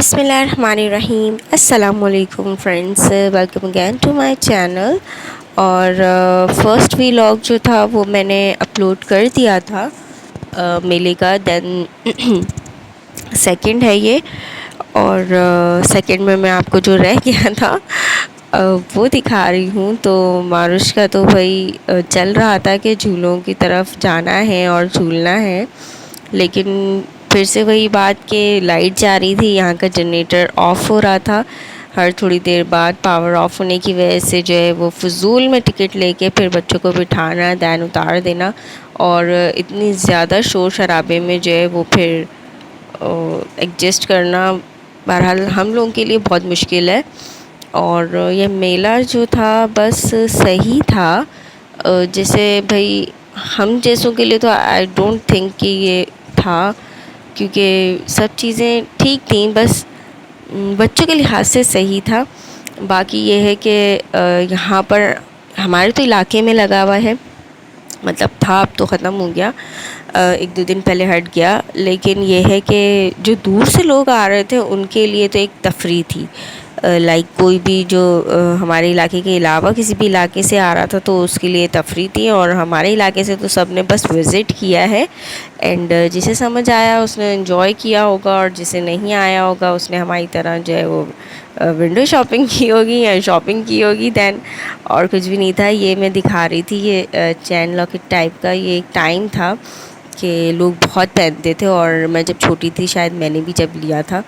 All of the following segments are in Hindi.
बिस्मिल्लाहिर्रहमानिर्रहीम। अस्सलामुअलैकुम friends, welcome again to my channel. और फर्स्ट वीलॉग जो था वो मैंने अपलोड कर दिया था मेले का। देन सेकंड है ये, और सेकंड में मैं आपको जो रह गया था वो दिखा रही हूँ। तो मारुश का तो भाई चल रहा था कि झूलों की तरफ जाना है और झूलना है, लेकिन फिर से वही बात कि लाइट जा रही थी, यहाँ का जनरेटर ऑफ़ हो रहा था। हर थोड़ी देर बाद पावर ऑफ होने की वजह से जो है वो फ़िज़ूल में टिकट लेके फिर बच्चों को बिठाना, दैन उतार देना, और इतनी ज़्यादा शोर शराबे में जो है वो फिर एडजस्ट करना बहरहाल हम लोगों के लिए बहुत मुश्किल है। और ये मेला जो था बस सही था, जैसे भाई हम जैसों के लिए तो आई डोंट थिंक कि ये था, क्योंकि सब चीज़ें ठीक थी, बस बच्चों के लिहाज से सही था। बाकी ये है कि यहाँ पर हमारे तो इलाके में लगा हुआ है, मतलब था, अब तो ख़त्म हो गया, एक दो दिन पहले हट गया। लेकिन ये है कि जो दूर से लोग आ रहे थे उनके लिए तो एक तफरी थी। लाइक कोई भी जो हमारे इलाके के अलावा किसी भी इलाके से आ रहा था तो उसके लिए तफरी थी, और हमारे इलाके से तो सब ने बस विज़िट किया है। एंड जिसे समझ आया उसने एंजॉय किया होगा, और जिसे नहीं आया होगा उसने हमारी तरह जो है वो विंडो शॉपिंग की होगी या शॉपिंग की होगी। दैन और कुछ भी नहीं था। ये मैं दिखा रही थी, ये चैन लॉकेट टाइप का ये एक टाइम था कि लोग बहुत पहनते थे, और मैं जब छोटी थी शायद मैंने भी जब लिया था।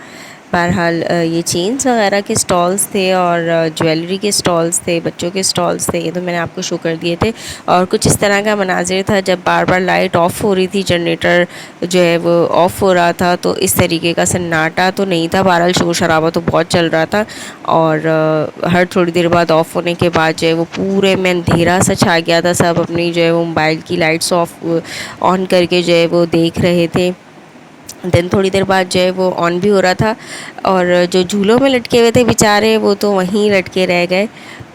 बहरहाल ये चेन्स वगैरह के स्टॉल्स थे, और ज्वेलरी के स्टॉल्स थे, बच्चों के स्टॉल्स थे, ये तो मैंने आपको शो कर दिए थे। और कुछ इस तरह का मनाजिर था जब बार बार लाइट ऑफ़ हो रही थी, जनरेटर जो है वो ऑफ़ हो रहा था, तो इस तरीके का सन्नाटा तो नहीं था, बहरहाल शोर शराबा तो बहुत चल रहा था। और हर थोड़ी देर बाद ऑफ़ होने के बाद जो है वो पूरे में अंधेरा सा छा गया था। सब अपनी जो है वो मोबाइल की लाइट्स ऑन करके जो है वो देख रहे थे। देन थोड़ी देर बाद जो है वो ऑन भी हो रहा था, और जो झूलों में लटके हुए थे बेचारे वो तो वहीं लटके रह गए,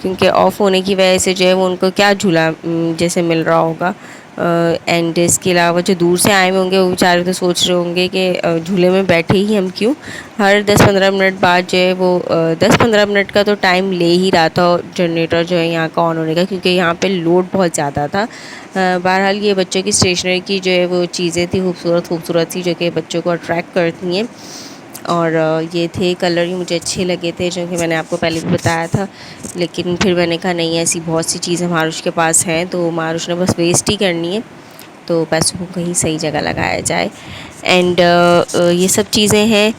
क्योंकि ऑफ़ होने की वजह से जो है वो उनको क्या झूला जैसे मिल रहा होगा। एंड इसके अलावा जो दूर से आए हुए होंगे वो बेचारे तो सोच रहे होंगे कि झूले में बैठे ही हम क्यों। हर 10-15 मिनट बाद जो है वो 10-15 मिनट का तो टाइम ले ही रहा था जनरेटर जो है यहाँ का ऑन होने का, क्योंकि यहाँ पे लोड बहुत ज़्यादा था। बहरहाल ये बच्चों की स्टेशनरी की जो है वो चीज़ें थी खूबसूरत सी, जो कि बच्चों को अट्रैक्ट करती हैं। और ये थे कलर ही मुझे अच्छे लगे थे, जो कि मैंने आपको पहले भी बताया था। लेकिन फिर मैंने कहा नहीं, ऐसी बहुत सी चीज़ें मारुश के पास हैं तो मारुश ने बस वेस्ट ही करनी है, तो पैसों को कहीं सही जगह लगाया जाए। एंड ये सब चीज़ें हैं,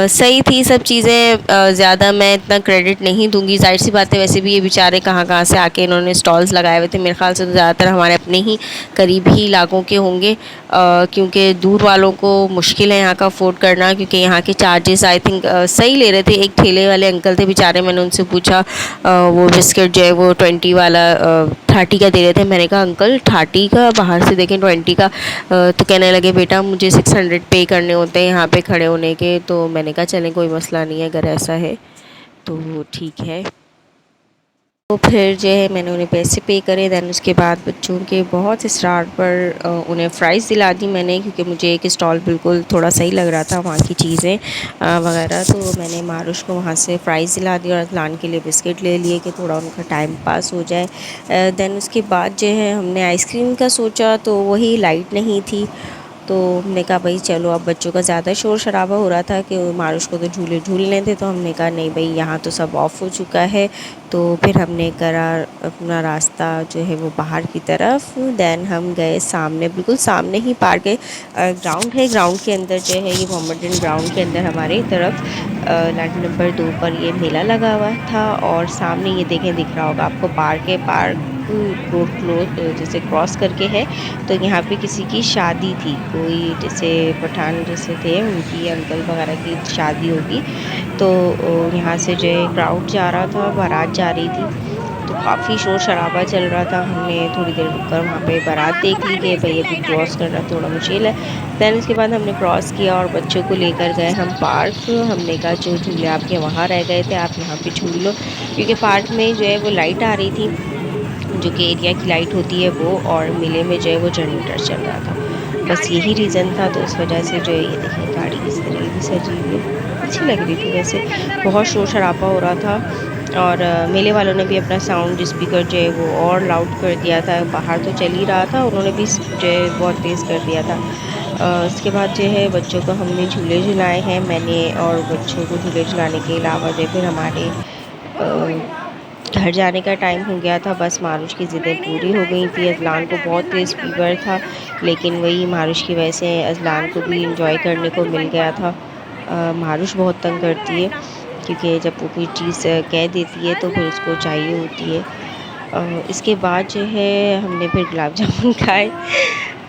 सही थी सब चीज़ें। ज़्यादा मैं इतना क्रेडिट नहीं दूंगी, जाहिर सी बात है, वैसे भी ये बेचारे कहाँ कहाँ से आके इन्होंने स्टॉल्स लगाए हुए थे। मेरे ख़्याल से तो ज़्यादातर हमारे अपने ही करीब ही इलाकों के होंगे, क्योंकि दूर वालों को मुश्किल है यहाँ का अफोर्ड करना, क्योंकि यहाँ के चार्जेस आई थिंक सही ले रहे थे। एक ठेले वाले अंकल थे बेचारे, मैंने उनसे पूछा, वो बिस्किट जो है वो 20 वाला 30 का दे रहे थे। मैंने कहा अंकल 30 का, बाहर से देखें 20 का। तो कहने लगे बेटा मुझे 600 पे करने होते हैं यहाँ पे खड़े होने के। तो मैंने कहा चलें कोई मसला नहीं है, अगर ऐसा है तो ठीक है। तो फिर जो है मैंने उन्हें पैसे पे करे। दैन उसके बाद बच्चों के बहुत इसरार पर उन्हें फ़्राइज़ दिला दी मैंने, क्योंकि मुझे एक स्टॉल बिल्कुल थोड़ा सही लग रहा था, वहाँ की चीज़ें वगैरह। तो मैंने मारुश को वहाँ से फ़्राइज़ दिला दी और अदलान के लिए बिस्किट ले लिए कि थोड़ा उनका टाइम पास हो जाए। दैन उसके बाद जो है हमने आइसक्रीम का सोचा, तो वही लाइट नहीं थी, तो हमने कहा भाई चलो, अब बच्चों का ज़्यादा शोर शराबा हो रहा था कि मारुश को तो झूले झूलने थे, तो हमने कहा नहीं भाई यहाँ तो सब ऑफ़ हो चुका है। तो फिर हमने करा अपना रास्ता जो है वो बाहर की तरफ। दैन हम गए सामने, बिल्कुल सामने ही पार्क है, ग्राउंड है, ग्राउंड के अंदर जो है ये मोहम्मदन ग्राउंड के अंदर हमारी तरफ लाइन नंबर 2 पर ये मेला लगा हुआ था। और सामने ये देखें, दिख रहा होगा आपको, पार्क है। पार्क रोड जैसे क्रॉस करके है, तो यहाँ पे किसी की शादी थी, कोई जैसे पठान जैसे थे उनकी अंकल वगैरह की शादी होगी। तो यहाँ से जो है क्राउड जा रहा था, बारात जा रही थी, तो काफ़ी शोर शराबा चल रहा था। हमने थोड़ी देर रुक कर वहाँ पे बारात देख ली कि भाई अभी क्रॉस करना थोड़ा मुश्किल है। दैन उसके बाद हमने क्रॉस किया और बच्चों को लेकर गए हम पार्क। हमने कहा जो झूले आपके वहाँ रह गए थे आप यहाँ पे झूल लो, क्योंकि पार्क में जो है वो लाइट आ रही थी, जो कि एरिया की लाइट होती है वो, और मेले में जो है वो जनरेटर चल रहा था। बस यही रीज़न था, तो उस वजह से जो है ये देखिए गाड़ी किस तरह की सजी हुई है। अच्छी लग रही थी वैसे। बहुत शोर शराबा हो रहा था और मेले वालों ने भी अपना साउंड स्पीकर जो है वो और लाउड कर दिया था। बाहर तो चल ही रहा था, उन्होंने भी जो है बहुत तेज़ कर दिया था। उसके बाद जो है बच्चों को हमने झूले झुलाए हैं, मैंने और बच्चों को झूले झुलाने के अलावा जो फिर हमारे घर जाने का टाइम हो गया था। बस मारुश की ज़िदें पूरी हो गई थी। अज़लान को बहुत तेज़ फ़ीवर था, लेकिन वही मारुश की वजह से अज़लान को भी इंजॉय करने को मिल गया था। मारुश बहुत तंग करती है, क्योंकि जब वो कोई चीज़ कह देती है तो फिर उसको चाहिए होती है। इसके बाद जो है हमने फिर गुलाब जामुन खाए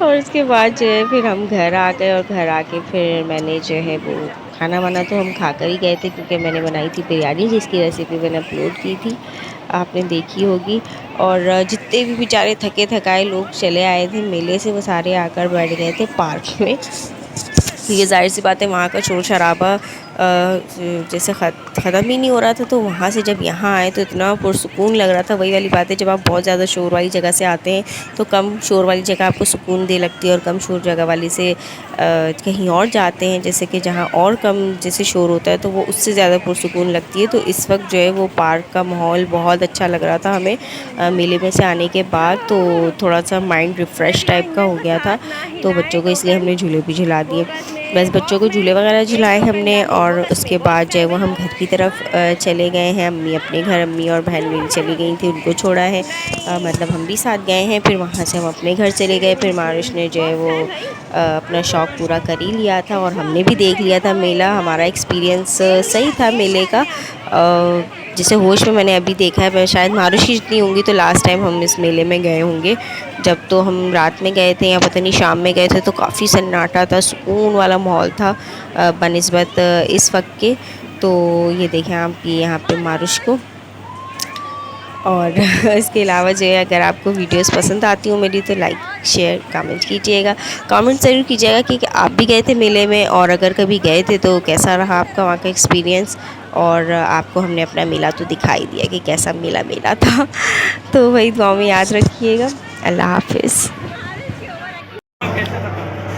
और उसके बाद जो है फिर हम घर आ गए, और घर आके फिर मैंने जो है वो खाना वाना तो हम खाकर ही गए थे, क्योंकि मैंने बनाई थी बिरयानी, जिसकी रेसिपी मैंने अपलोड की थी, आपने देखी होगी। और जितने भी बेचारे थके थकाए लोग चले आए थे मेले से, वो सारे आकर बैठ गए थे पार्क में। ये ज़ाहिर सी बात है, वहाँ का शोर शराबा जैसे ख़त्म ही नहीं हो रहा था, तो वहाँ से जब यहाँ आए तो इतना पुरसुकून लग रहा था। वही वाली बात है, जब आप बहुत ज़्यादा शोर वाली जगह से आते हैं तो कम शोर वाली जगह आपको सुकून दे लगती है, और कम शोर जगह वाली से कहीं और जाते हैं जैसे कि जहाँ और कम जैसे शोर होता है, तो वो उससे ज़्यादा पुरसुकून लगती है। तो इस वक्त जो है वो पार्क का माहौल बहुत अच्छा लग रहा था हमें मेले में से आने के बाद, तो थोड़ा सा माइंड रिफ़्रेश टाइप का हो गया था। तो बच्चों को इसलिए हमने झूले भी झुला दिए। बस बच्चों को झूले वगैरह झुलाए हमने, और उसके बाद जो है वो हम घर की तरफ चले गए हैं। अम्मी अपने घर, अम्मी और बहन मेरी चली गई थी, उनको छोड़ा है, मतलब हम भी साथ गए हैं। फिर वहाँ से हम अपने घर चले गए। फिर मारुश ने जो है वो अपना शौक़ पूरा कर ही लिया था, और हमने भी देख लिया था मेला। हमारा एक्सपीरियंस सही था मेले का। जिसे होश में मैंने अभी देखा है, मैं शायद मारुश ही जितनी होंगी तो लास्ट टाइम हम इस मेले में गए होंगे। जब तो हम रात में गए थे या पता नहीं शाम में गए थे, तो काफ़ी सन्नाटा था, सुकून वाला माहौल था बनिस्बत इस वक्त के। तो ये देखें आप कि यहाँ पे मारुश को। और इसके अलावा जो है, अगर आपको वीडियोस पसंद आती हूँ मेरी, तो लाइक शेयर कमेंट कीजिएगा। कमेंट ज़रूर कीजिएगा कि आप भी गए थे मेले में, और अगर कभी गए थे तो कैसा रहा आपका वहाँ का एक्सपीरियंस। और आपको हमने अपना मेला तो दिखाई दिया कि कैसा मेला था। तो वही दुआ में याद रखिएगा। अल्लाह हाफिज़।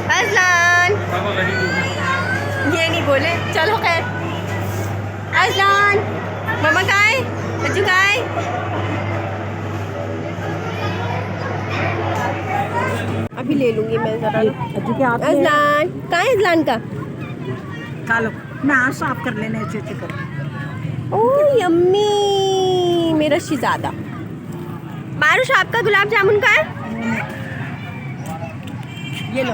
अज़लान, ये नहीं बोले, चलो खैर। अज़लान, मम्मा कहाँ है? बच्चू कहाँ है? अभी ले लूँगी मैं ज़रा। अज़लान कहाँ है? अज़लान का कालो मैं हाथ साफ कर लेने अच्छे कर। ओह यम्मी, मेरा शहज़ादा। मारुश, आपका गुलाब जामुन कहाँ है? ये लो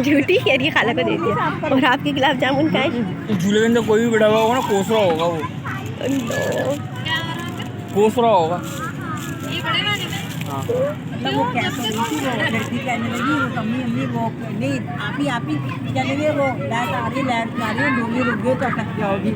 झूठी कह रही है, खाला को दे दिया। और आपके गुलाब जामुन कहाँ है? झूले के अंदर कोई भी बैठा हुआ होगा ना, कोस रहा होगा, वो कोस रहा होगा। हाँ, मतलब वो कैसा लड़की कहने लगी, वो अम्मी अम्मी वो नहीं, आप ही चले गए, वो लाइट आ रही है, डोली रुक गई तो अटक जाओगी।